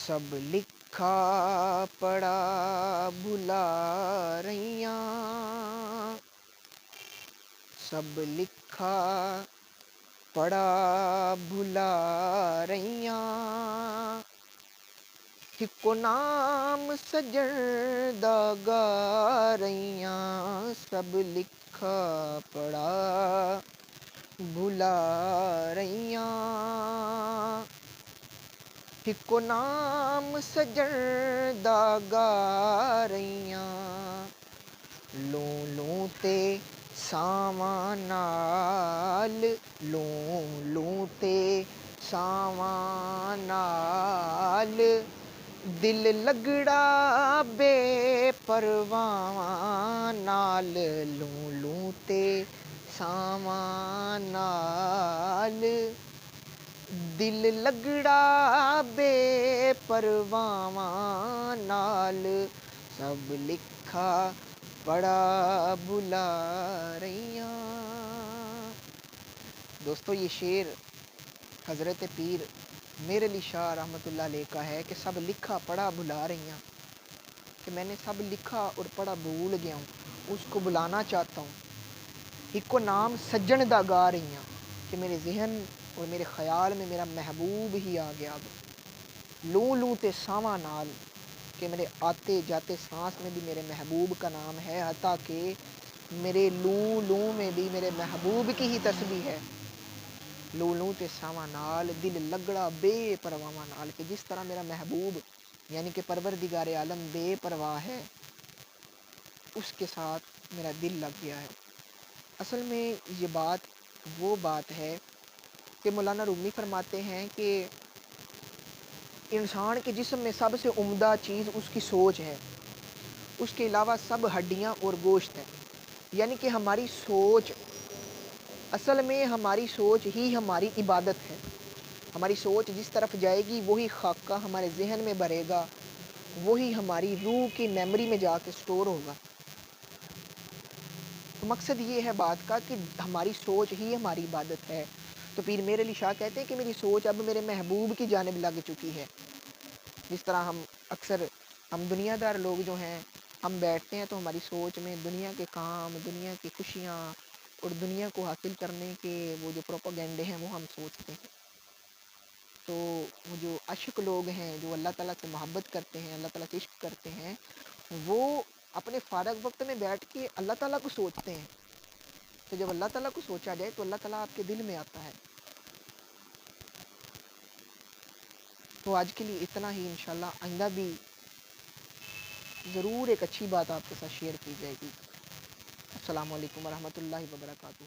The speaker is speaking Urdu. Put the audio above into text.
سب لکھا پڑھا بھلا رہیاں، سب لکھا پڑھا بھلا رہیاں، ہکو نام سجن دا گا رہیاں، سب لکھا پڑھا بھلا رہیاں، ہکو نام سجن دا گا رہیاں، لوں لوں تے ساواں نال، لوں لوں تے ساواں نال، دل لگڑا بے پرواں نال، لوں لوں تے ساواں نال، دل لگڑا بے پرواں نال، سب لکھا پڑھا بھلا رہیاں۔ دوستو یہ شعر حضرت پیر میر علی شاہ رحمۃ اللہ علیہ کا ہے کہ سب لکھا پڑھا بھلا رہیاں، کہ میں نے سب لکھا اور پڑھا بھول گیا ہوں، اس کو بلانا چاہتا ہوں، ہکو نام سجن دا گا رہیاں، کہ میرے ذہن اور میرے خیال میں میرا محبوب ہی آ گیا اب، لوں لوں تے ساواں نال، کہ میرے آتے جاتے سانس میں بھی میرے محبوب کا نام ہے، حتیٰ کہ میرے لوں لوں میں بھی میرے محبوب کی ہی تسبیح ہے، لوں لوں تے ساواں نال، دل لگڑا بے پرواں نال، کہ جس طرح میرا محبوب یعنی کہ پروردگار عالم بے پرواہ ہے، اس کے ساتھ میرا دل لگ گیا ہے۔ اصل میں یہ بات وہ بات ہے کہ مولانا رومی فرماتے ہیں کہ انسان کے جسم میں سب سے عمدہ چیز اس کی سوچ ہے، اس کے علاوہ سب ہڈیاں اور گوشت ہے، یعنی کہ ہماری سوچ، اصل میں ہماری سوچ ہی ہماری عبادت ہے، ہماری سوچ جس طرف جائے گی وہی خاکہ ہمارے ذہن میں بھرے گا، وہی ہماری روح کی میموری میں جا کے سٹور ہوگا۔ تو مقصد یہ ہے بات کا کہ ہماری سوچ ہی ہماری عبادت ہے۔ تو پیر میر علی شاہ کہتے ہیں کہ میری سوچ اب میرے محبوب کی جانب لگ چکی ہے۔ جس طرح ہم اکثر دنیا دار لوگ جو ہیں، ہم بیٹھتے ہیں تو ہماری سوچ میں دنیا کے کام، دنیا کی خوشیاں اور دنیا کو حاصل کرنے کے وہ جو پروپیگنڈے ہیں وہ ہم سوچتے ہیں۔ تو وہ جو عاشق لوگ ہیں، جو اللہ تعالیٰ سے محبت کرتے ہیں، اللہ تعالیٰ سے عشق کرتے ہیں، وہ اپنے فارغ وقت میں بیٹھ کے اللہ تعالیٰ کو سوچتے ہیں۔ تو جب اللہ تعالیٰ کو سوچا جائے تو اللہ تعالیٰ آپ کے دل میں آتا ہے۔ تو آج کے لیے اتنا ہی، انشاءاللہ آئندہ بھی ضرور ایک اچھی بات آپ کے ساتھ شیئر کی جائے گی۔ السلام علیکم ورحمۃ اللہ وبرکاتہ۔